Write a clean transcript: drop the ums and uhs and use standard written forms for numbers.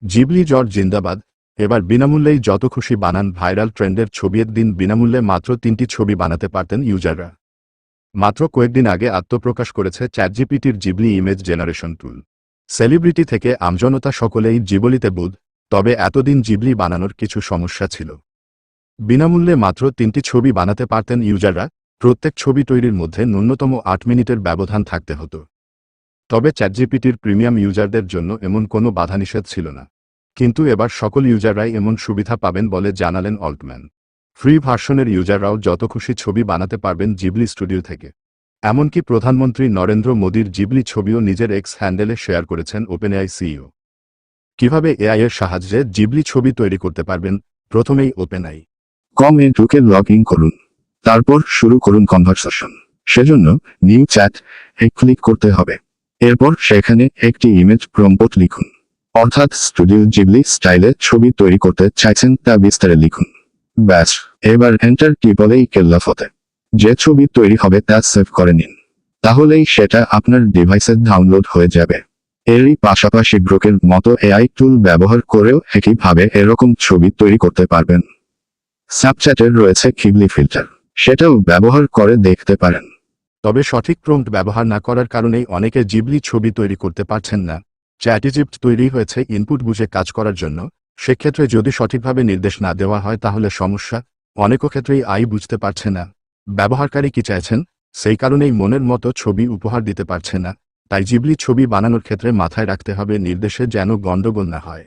Ghibli George জিন্দাবাদ। এবার বিনামূল্যেই যত খুশি বানান ভাইরাল ট্রেন্ডের ছবির দিন বিনামূল্যে মাত্র 3টি ছবি বানাতে পারতেন ইউজাররা। মাত্র কয়েকদিন আগে আত্মপ্রকাশ করেছে চ্যাটজিপিটির জিবলি ইমেজ জেনারেশন টুল। সেলিব্রিটি থেকে আমজনতা সকলেই জিবলিতে বুধ। তবে এতদিন জিবলি বানানোর কিছু সমস্যা ছিল। বিনামূল্যে মাত্র 3টি ছবি বানাতে পারতেন ইউজাররা। প্রত্যেক ছবি তৈরির মধ্যে ন্যূনতম 8 মিনিটের ব্যবধান থাকতে হতো। তবে চ্যাটজিপিটির প্রিমিয়াম ইউজারদের জন্য এমন কোনো বাধানিষেধ ছিল না। কিন্তু এবার সকল ইউজাররাই এমন সুবিধা পাবেন বলে জানালেন অল্টম্যান। ফ্রি ভার্সনের ইউজাররাও যত খুশি ছবি বানাতে পারবেন জিবলি স্টুডিও থেকে। এমনকি প্রধানমন্ত্রী নরেন্দ্র মোদীর জিবলি ছবিও নিজের এক্স হ্যান্ডেলে শেয়ার করেছেন ওপেনএআই সিইও। কিভাবে এআই এর সাহায্যে জিবলি ছবি তৈরি করতে পারবেন? প্রথমেই ওপেনএআই কম-এ ঢুকে লগ ইন করুন। তারপর শুরু করুন কনভারসেশন। সেজন্য নিউ চ্যাট ক্লিক করতে হবে। এরপর সেখানে একটি ইমেজ প্রম্পট লিখুন, অর্থাৎ স্টুডিও জিবলি স্টাইলে ছবি তৈরি করতে চাইছেন তা বিস্তারে লিখুন। ব্যাস, এবার এন্টার টিপলেই কেল্লা ফতে। যে ছবি তৈরি হবে তা সেভ করে নিন, তাহলেই সেটা আপনার ডিভাইসে ডাউনলোড হয়ে যাবে। এরই পাশাপাশি গ্রোকের মতো এআই টুল ব্যবহার করেও একইভাবে এরকম ছবি তৈরি করতে পারবেন। স্ন্যাপচ্যাটের রয়েছে ঘিবলি ফিল্টার, সেটাও ব্যবহার করে দেখতে পারেন। তবে সঠিক প্রম্পট ব্যবহার না করার কারণেই অনেকে জিবলি ছবি তৈরি করতে পারছেন না। চ্যাটজিপিটি তৈরি হয়েছে ইনপুট বুঝে কাজ করার জন্য। সেক্ষেত্রে যদি সঠিকভাবে নির্দেশ না দেওয়া হয় তাহলে সমস্যা। অনেক ক্ষেত্রেই আই বুঝতে পারছে না ব্যবহারকারী কি চাইছেন, সেই কারণেই মনের মতো ছবি উপহার দিতে পারছে না। তাই জিবলি ছবি বানানোর ক্ষেত্রে মাথায় রাখতে হবে নির্দেশে যেন গন্ডগোল না হয়।